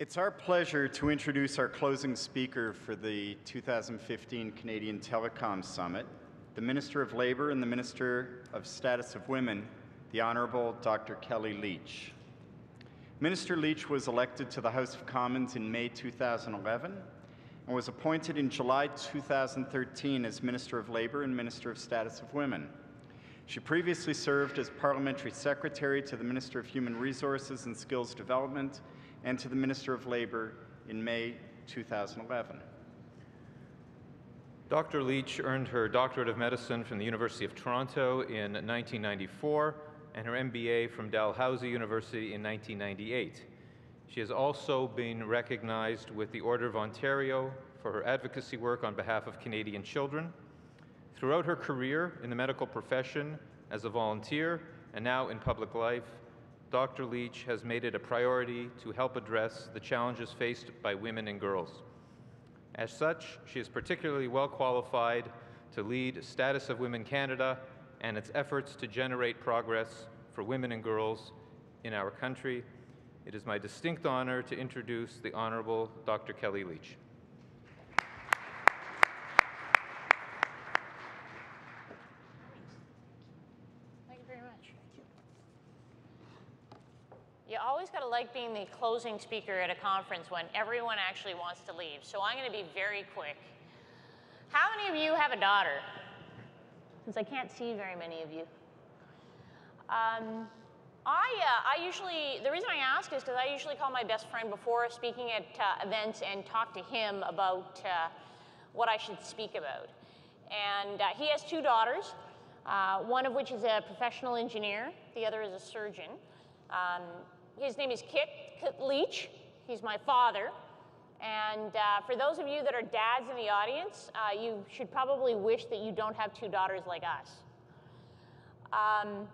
It's our pleasure to introduce our closing speaker for the 2015 Canadian Telecom Summit, the Minister of Labour and the Minister of Status of Women, the Honourable Dr. Kellie Leitch. Minister Leitch was elected to the House of Commons in May 2011 and was appointed in July 2013 as Minister of Labour and Minister of Status of Women. She previously served as Parliamentary Secretary to the Minister of Human Resources and Skills Development and to the Minister of Labour in May 2011. Dr. Leitch earned her Doctorate of Medicine from the University of Toronto in 1994 and her MBA from Dalhousie University in 1998. She has also been recognized with the Order of Ontario for her advocacy work on behalf of Canadian children. Throughout her career in the medical profession, as a volunteer, and now in public life, Dr. Leitch has made it a priority to help address the challenges faced by women and girls. As such, she is particularly well qualified to lead Status of Women Canada and its efforts to generate progress for women and girls in our country. It is my distinct honor to introduce the Honourable Dr. Kellie Leitch. You always got to like being the closing speaker at a conference when everyone actually wants to leave. So I'm going to be very quick. How many of you have a daughter? Since I can't see very many of you. The reason I ask is because I usually call my best friend before speaking at events and talk to him about what I should speak about. And he has two daughters, one of which is a professional engineer, the other is a surgeon. His name is Kit Leitch. He's my father. And for those of you that are dads in the audience, you should probably wish that you don't have two daughters like us. I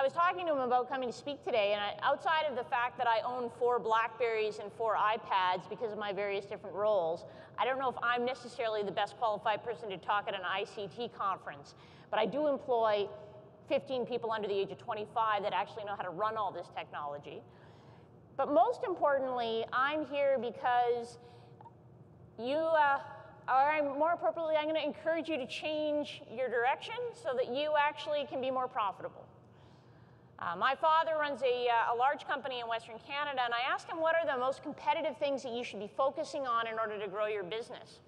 was talking to him about coming to speak today, and outside of the fact that I own 4 BlackBerries and 4 iPads because of my various different roles, I don't know if I'm necessarily the best qualified person to talk at an ICT conference, but I do employ 15 people under the age of 25 that actually know how to run all this technology. But most importantly, I'm here because more appropriately, I'm going to encourage you to change your direction so that you actually can be more profitable. My father runs a large company in Western Canada, and I asked him what are the most competitive things that you should be focusing on in order to grow your business.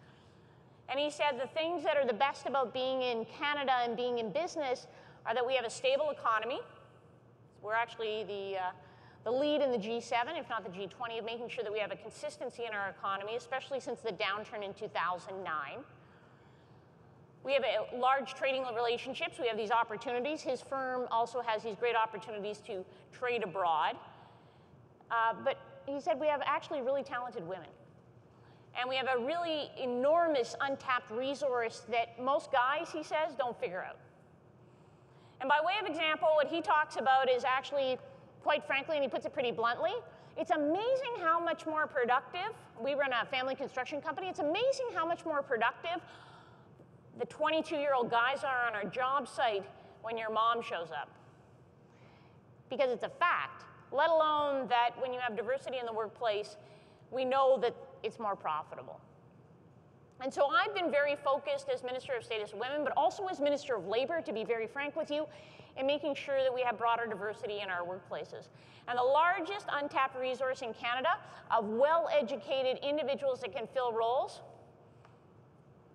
And he said the things that are the best about being in Canada and being in business are that we have a stable economy. We're actually the lead in the G7, if not the G20, of making sure that we have a consistency in our economy, especially since the downturn in 2009. We have large trading relationships. We have these opportunities. His firm also has these great opportunities to trade abroad. But he said we have actually really talented women. And we have a really enormous untapped resource that most guys, he says, don't figure out. And by way of example, what he talks about is actually, quite frankly, and he puts it pretty bluntly, it's amazing how much more productive, we run a family construction company, it's amazing how much more productive the 22-year-old guys are on our job site when your mom shows up. Because it's a fact, let alone that when you have diversity in the workplace, we know that it's more profitable. And so I've been very focused as Minister of Status of Women, but also as Minister of Labour, to be very frank with you, in making sure that we have broader diversity in our workplaces. And the largest untapped resource in Canada of well-educated individuals that can fill roles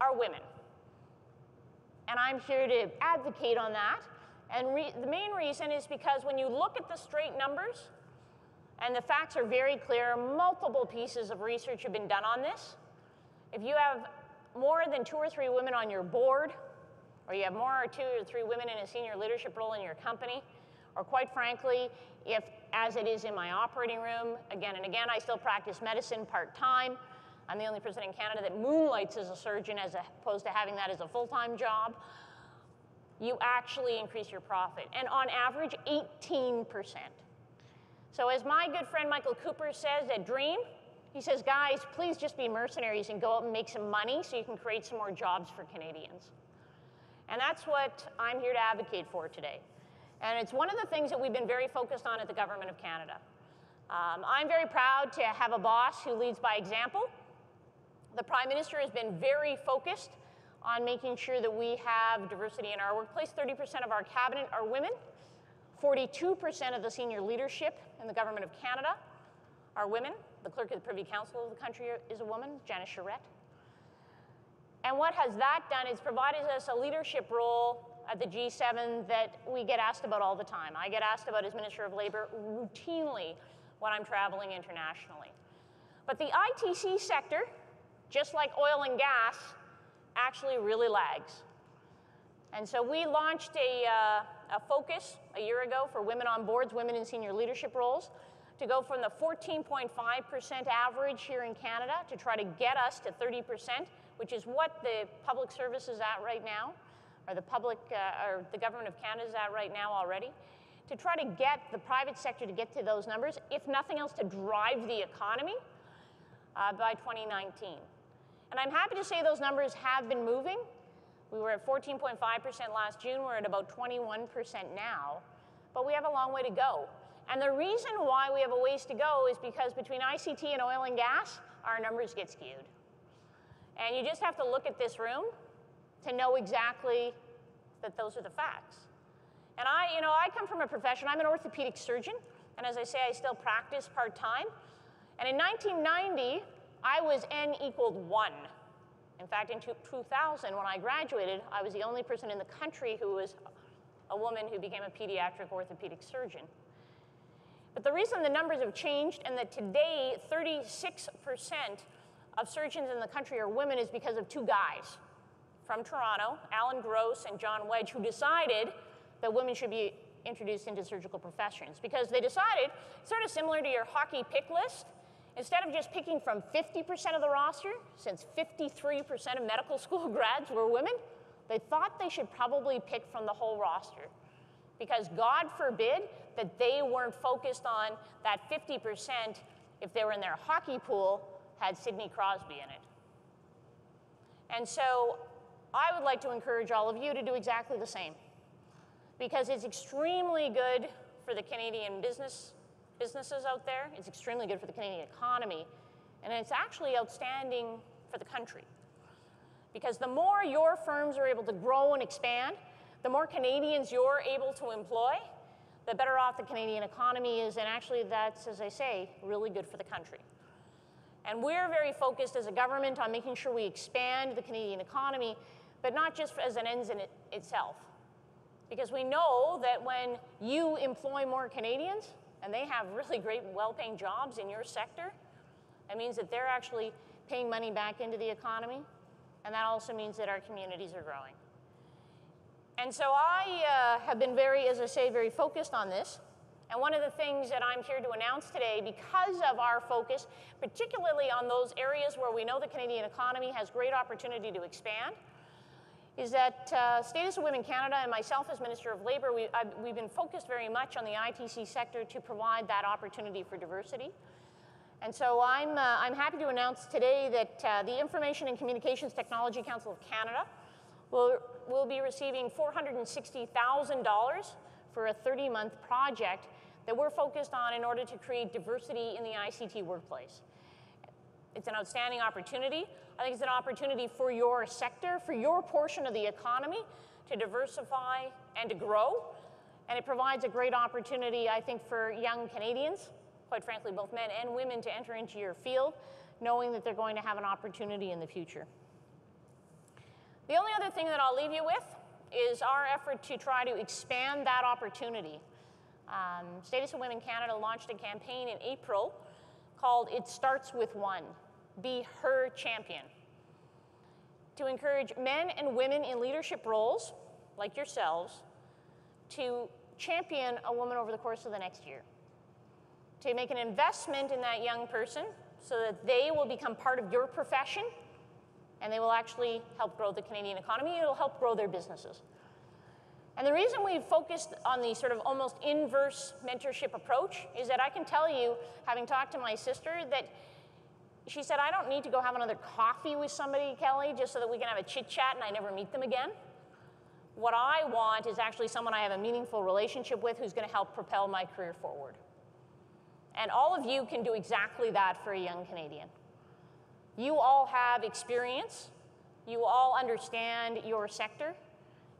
are women. And I'm here to advocate on that. And the main reason is because when you look at the straight numbers, and the facts are very clear, multiple pieces of research have been done on this. If you have more than 2 or 3 women on your board, or you have more or 2 or 3 women in a senior leadership role in your company, or quite frankly, if, as it is in my operating room, again and again, I still practice medicine part-time. I'm the only person in Canada that moonlights as a surgeon as opposed to having that as a full-time job. You actually increase your profit, and on average, 18%. So as my good friend Michael Cooper says at Dream, he says, guys, please just be mercenaries and go out and make some money so you can create some more jobs for Canadians. And that's what I'm here to advocate for today. And it's one of the things that we've been very focused on at the Government of Canada. I'm very proud to have a boss who leads by example. The Prime Minister has been very focused on making sure that we have diversity in our workplace. 30% of our cabinet are women. 42% of the senior leadership in the Government of Canada are women. The Clerk of the Privy Council of the country is a woman, Janice Charette. And what has that done is provided us a leadership role at the G7 that we get asked about all the time. I get asked about as Minister of Labour routinely when I'm traveling internationally. But the ITC sector, just like oil and gas, actually really lags. And so we launched a focus a year ago for women on boards, women in senior leadership roles, to go from the 14.5% average here in Canada to try to get us to 30%, which is what the public service is at right now, or the Government of Canada is at right now already, to try to get the private sector to get to those numbers, if nothing else, to drive the economy by 2019. And I'm happy to say those numbers have been moving. We were at 14.5% last June. We're at about 21% now. But we have a long way to go. And the reason why we have a ways to go is because between ICT and oil and gas, our numbers get skewed. And you just have to look at this room to know exactly that those are the facts. And I come from a profession, I'm an orthopedic surgeon, and as I say, I still practice part-time. And in 1990, I was N equaled 1. In fact, in 2000, when I graduated, I was the only person in the country who was a woman who became a pediatric orthopedic surgeon. But the reason the numbers have changed and that today 36% of surgeons in the country are women is because of two guys from Toronto, Alan Gross and John Wedge, who decided that women should be introduced into surgical professions. Because they decided, sort of similar to your hockey pick list, instead of just picking from 50% of the roster, since 53% of medical school grads were women, they thought they should probably pick from the whole roster. Because God forbid that they weren't focused on that 50% if they were in their hockey pool had Sidney Crosby in it. And so I would like to encourage all of you to do exactly the same. Because it's extremely good for the Canadian businesses out there. It's extremely good for the Canadian economy. And it's actually outstanding for the country. Because the more your firms are able to grow and expand, the more Canadians you're able to employ, the better off the Canadian economy is. And actually, that's, as I say, really good for the country. And we're very focused as a government on making sure we expand the Canadian economy, but not just as an end in itself. Because we know that when you employ more Canadians, and they have really great, well-paying jobs in your sector, that means that they're actually paying money back into the economy, and that also means that our communities are growing. And so I have been very, as I say, very focused on this. And one of the things that I'm here to announce today, because of our focus, particularly on those areas where we know the Canadian economy has great opportunity to expand, is that Status of Women Canada and myself as Minister of Labour, we've been focused very much on the ITC sector to provide that opportunity for diversity. And so I'm happy to announce today that the Information and Communications Technology Council of Canada will be receiving $460,000 for a 30-month project that we're focused on in order to create diversity in the ICT workplace. It's an outstanding opportunity. I think it's an opportunity for your sector, for your portion of the economy to diversify and to grow. And it provides a great opportunity, I think, for young Canadians, quite frankly, both men and women, to enter into your field, knowing that they're going to have an opportunity in the future. The only other thing that I'll leave you with is our effort to try to expand that opportunity. Status of Women Canada launched a campaign in April called It Starts With One, Be Her Champion, to encourage men and women in leadership roles, like yourselves, to champion a woman over the course of the next year, to make an investment in that young person so that they will become part of your profession and they will actually help grow the Canadian economy. It'll help grow their businesses. And the reason we've focused on the sort of almost inverse mentorship approach is that I can tell you, having talked to my sister, that she said, I don't need to go have another coffee with somebody, Kelly, just so that we can have a chit-chat and I never meet them again. What I want is actually someone I have a meaningful relationship with who's going to help propel my career forward. And all of you can do exactly that for a young Canadian. You all have experience. You all understand your sector.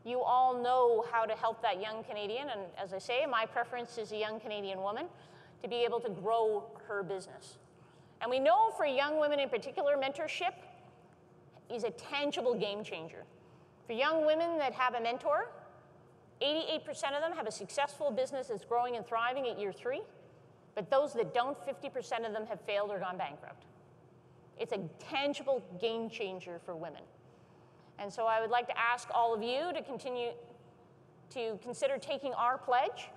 You all know how to help that young Canadian. And as I say, my preference is a young Canadian woman to be able to grow her business. And we know for young women in particular, mentorship is a tangible game changer. For young women that have a mentor, 88% of them have a successful business that's growing and thriving at year 3. But those that don't, 50% of them have failed or gone bankrupt. It's a tangible game changer for women. And so I would like to ask all of you to continue to consider taking our pledge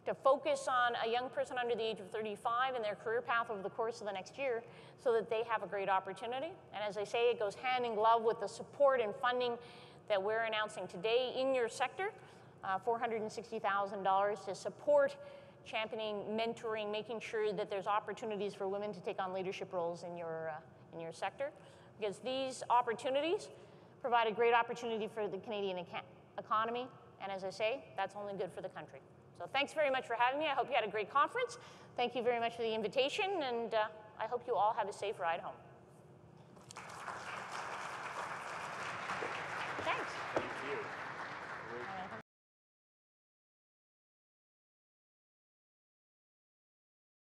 to focus on a young person under the age of 35 and their career path over the course of the next year so that they have a great opportunity. And as I say, it goes hand in glove with the support and funding that we're announcing today in your sector, $460,000 to support championing, mentoring, making sure that there's opportunities for women to take on leadership roles in your sector. Because these opportunities provide a great opportunity for the Canadian economy. And as I say, that's only good for the country. So thanks very much for having me. I hope you had a great conference. Thank you very much for the invitation, and I hope you all have a safe ride home.